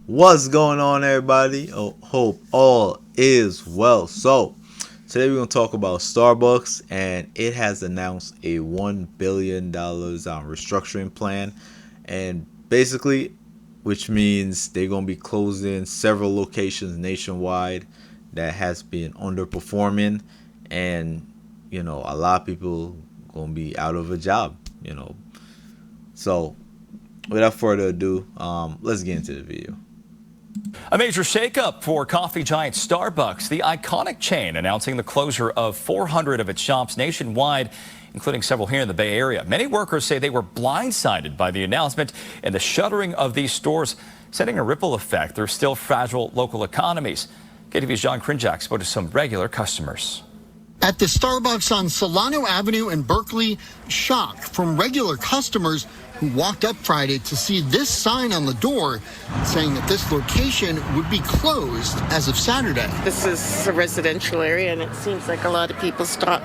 What's going on, everybody? Hope all is well. So, today we're going to talk about Starbucks, and it has announced a $1 billion restructuring plan. And basically, which means they're going to be closing several locations nationwide that has been underperforming. And, a lot of people going to be out of a job. So, without further ado, let's get into the video. A major shakeup for coffee giant Starbucks. The iconic chain announcing the closure of 400 of its shops nationwide, including several here in the Bay Area. Many workers say they were blindsided by the announcement and the shuttering of these stores, sending a ripple effect through still fragile local economies. KTV's John Krinjak spoke to some regular customers. At the Starbucks on Solano Avenue in Berkeley, shock from regular customers who walked up Friday to see this sign on the door saying that this location would be closed as of Saturday. This is a residential area, and it seems like a lot of people stop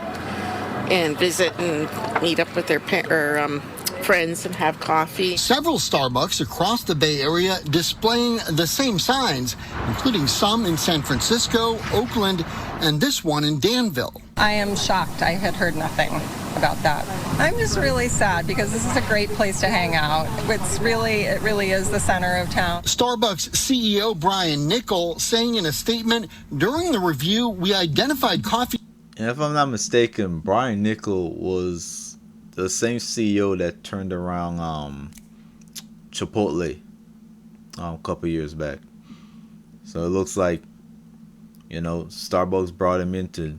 and visit and meet up with their friends and have coffee. Several Starbucks across the Bay Area displaying the same signs, including some in San Francisco, Oakland, and this one in Danville. I am shocked. I had heard nothing about that. I'm just really sad because this is a great place to hang out. It really is the center of town. Starbucks CEO Brian Niccol saying in a statement, during the review, we identified coffee. And if I'm not mistaken, Brian Niccol was the same CEO that turned around Chipotle a couple years back. So it looks like, Starbucks brought him in to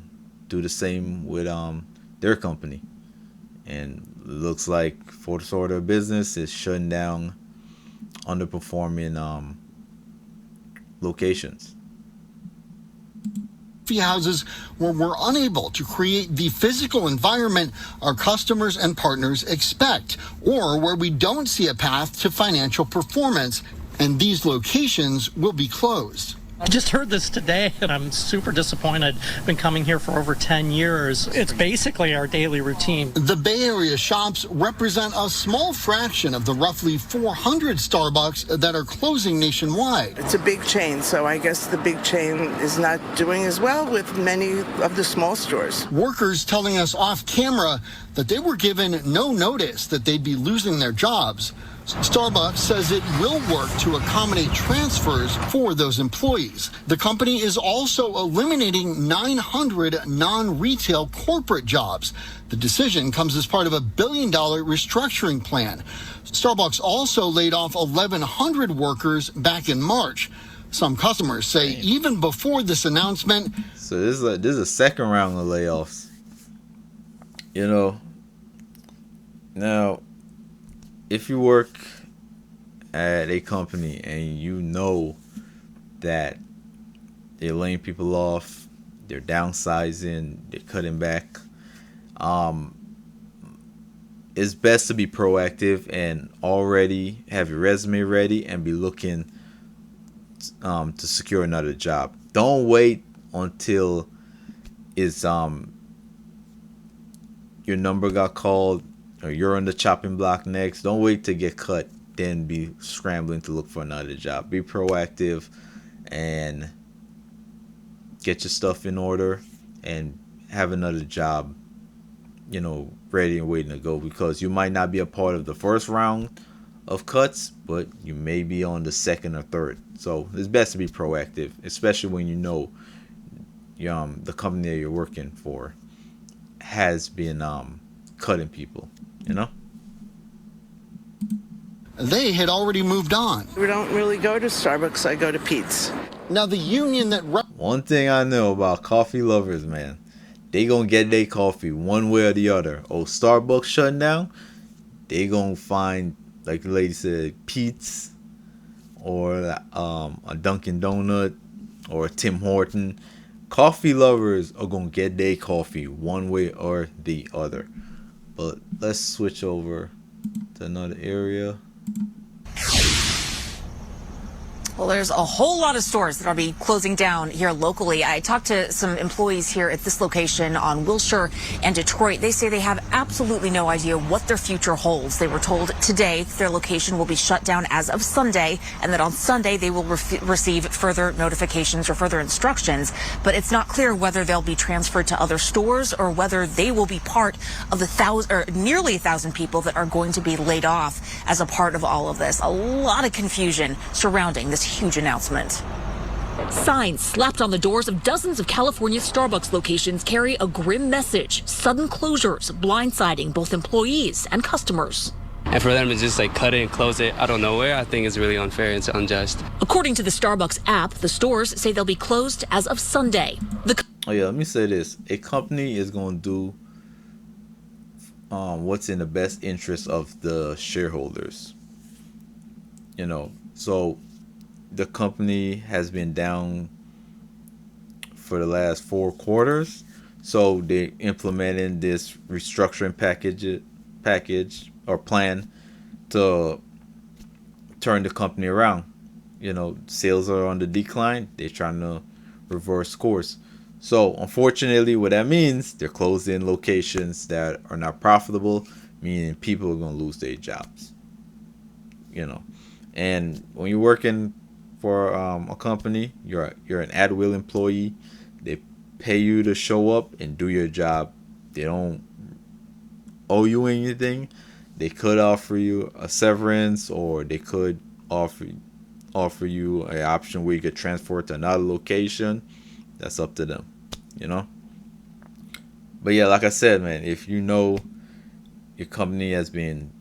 do the same with their company. And it looks like for sort of business is shutting down underperforming locations. Houses where we're unable to create the physical environment our customers and partners expect, or where we don't see a path to financial performance, and these locations will be closed. I just heard this today and I'm super disappointed. I've been coming here for over 10 years. It's basically our daily routine. The Bay Area shops represent a small fraction of the roughly 400 Starbucks that are closing nationwide. It's a big chain, so I guess the big chain is not doing as well with many of the small stores. Workers telling us off camera that they were given no notice that they'd be losing their jobs. Starbucks says it will work to accommodate transfers for those employees. The company is also eliminating 900 non-retail corporate jobs. The decision comes as part of $1 billion restructuring plan. Starbucks also laid off 1,100 workers back in March. Some customers say even before this announcement. So this is a second round of layoffs. Now, if you work at a company and you know that they're laying people off, they're downsizing, they're cutting back, it's best to be proactive and already have your resume ready and be looking to secure another job. Don't wait until it's your number got called or you're on the chopping block next. Don't wait to get cut, then be scrambling to look for another job. Be proactive and get your stuff in order and have another job, ready and waiting to go, because you might not be a part of the first round of cuts, but you may be on the second or third. So it's best to be proactive, especially when the company that you're working for has been cutting people. They had already moved on. We don't really go to Starbucks. I go to Pete's. Now, the union that... One thing I know about coffee lovers, man, they gonna get their coffee one way or the other. Starbucks shutting down, they gonna find, like the lady said, Pete's or a Dunkin' Donut or a Tim Horton. Coffee lovers are gonna get their coffee one way or the other. But let's switch over to another area. Well, there's a whole lot of stores that will be closing down here locally. I talked to some employees here at this location on Wilshire and Detroit. They say they have absolutely no idea what their future holds. They were told today that their location will be shut down as of Sunday, and that on Sunday they will receive further notifications or further instructions. But it's not clear whether they'll be transferred to other stores or whether they will be part of the nearly 1,000 people that are going to be laid off as a part of all of this. A lot of confusion surrounding this huge announcement. Signs slapped on the doors of dozens of California Starbucks locations carry a grim message: sudden closures, blindsiding both employees and customers. And for them to just like cut it and close it out of nowhere, I think is really unfair and unjust. According to the Starbucks app, the stores say they'll be closed as of Sunday. Oh yeah, let me say this. A company is going to do what's in the best interest of the shareholders. You know, so the company has been down for the last 4 quarters. So they implemented this restructuring package or plan to turn the company around. You know, sales are on the decline. They're trying to reverse course. So unfortunately, what that means, they're closing locations that are not profitable, meaning people are going to lose their jobs. You know, and when you're working for a company, you're an at-will employee. They pay you to show up and do your job. They don't owe you anything. They could offer you a severance, or they could offer you an option where you could transfer to another location. That's up to them, you know. But yeah, like I said, man, if you know your company has been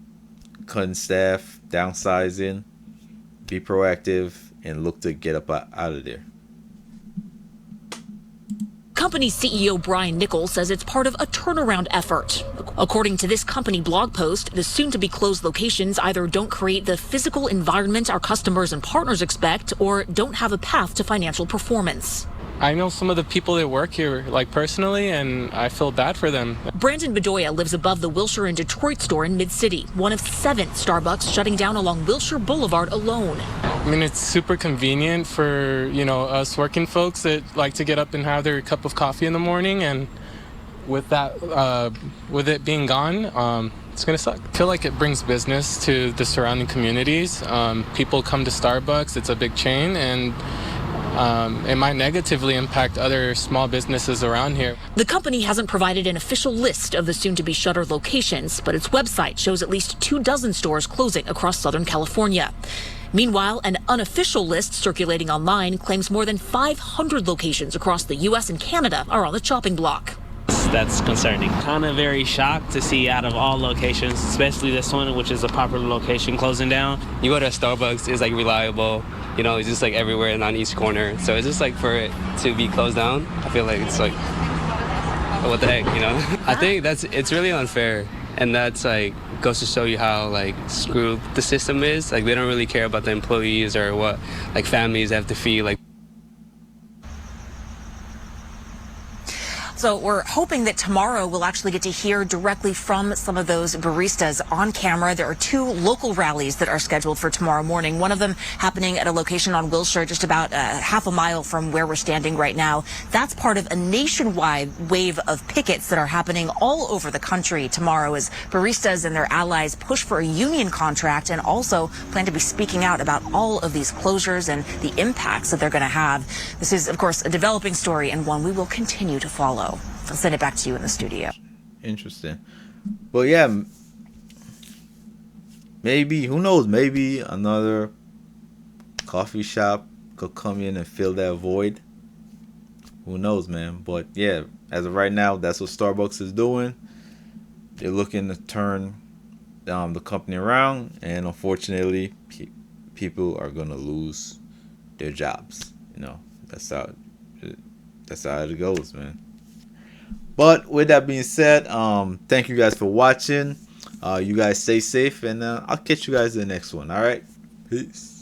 cutting staff, downsizing, be proactive and look to get up out of there. Company CEO Brian Nichols says it's part of a turnaround effort. According to this company blog post, the soon-to-be closed locations either don't create the physical environment our customers and partners expect or don't have a path to financial performance. I know some of the people that work here, like personally, and I feel bad for them. Brandon Bedoya lives above the Wilshire and Detroit store in Mid-City, one of 7 Starbucks shutting down along Wilshire Boulevard alone. I mean, it's super convenient for, you know, us working folks that like to get up and have their cup of coffee in the morning, and with that, with it being gone, it's gonna suck. I feel like it brings business to the surrounding communities. People come to Starbucks, it's a big chain, and it might negatively impact other small businesses around here. The company hasn't provided an official list of the soon-to-be shuttered locations, but its website shows at least 24 stores closing across Southern California. Meanwhile, an unofficial list circulating online claims more than 500 locations across the U.S. and Canada are on the chopping block. That's concerning. Kind of very shocked to see out of all locations, especially this one, which is a popular location, closing down. You go to a Starbucks, it's like reliable, you know, it's just like everywhere and on each corner. So it's just like for it to be closed down, I feel like it's like, what the heck, you know? I think it's really unfair. And that's like, goes to show you how like screwed the system is. Like they don't really care about the employees or what like families have to feed. Like. So we're hoping that tomorrow we'll actually get to hear directly from some of those baristas on camera. There are 2 local rallies that are scheduled for tomorrow morning. One of them happening at a location on Wilshire, just about half a mile from where we're standing right now. That's part of a nationwide wave of pickets that are happening all over the country tomorrow as baristas and their allies push for a union contract and also plan to be speaking out about all of these closures and the impacts that they're going to have. This is, of course, a developing story and one we will continue to follow. I'll send it back to you in the studio. Interesting. Well, yeah, maybe, who knows, maybe another coffee shop could come in and fill that void. Who knows, man? But yeah, as of right now, that's what Starbucks is doing. They're looking to turn the company around, and unfortunately, people are going to lose their jobs. You know, that's how it goes, man. But with that being said, thank you guys for watching. You guys stay safe, and I'll catch you guys in the next one. All right, peace.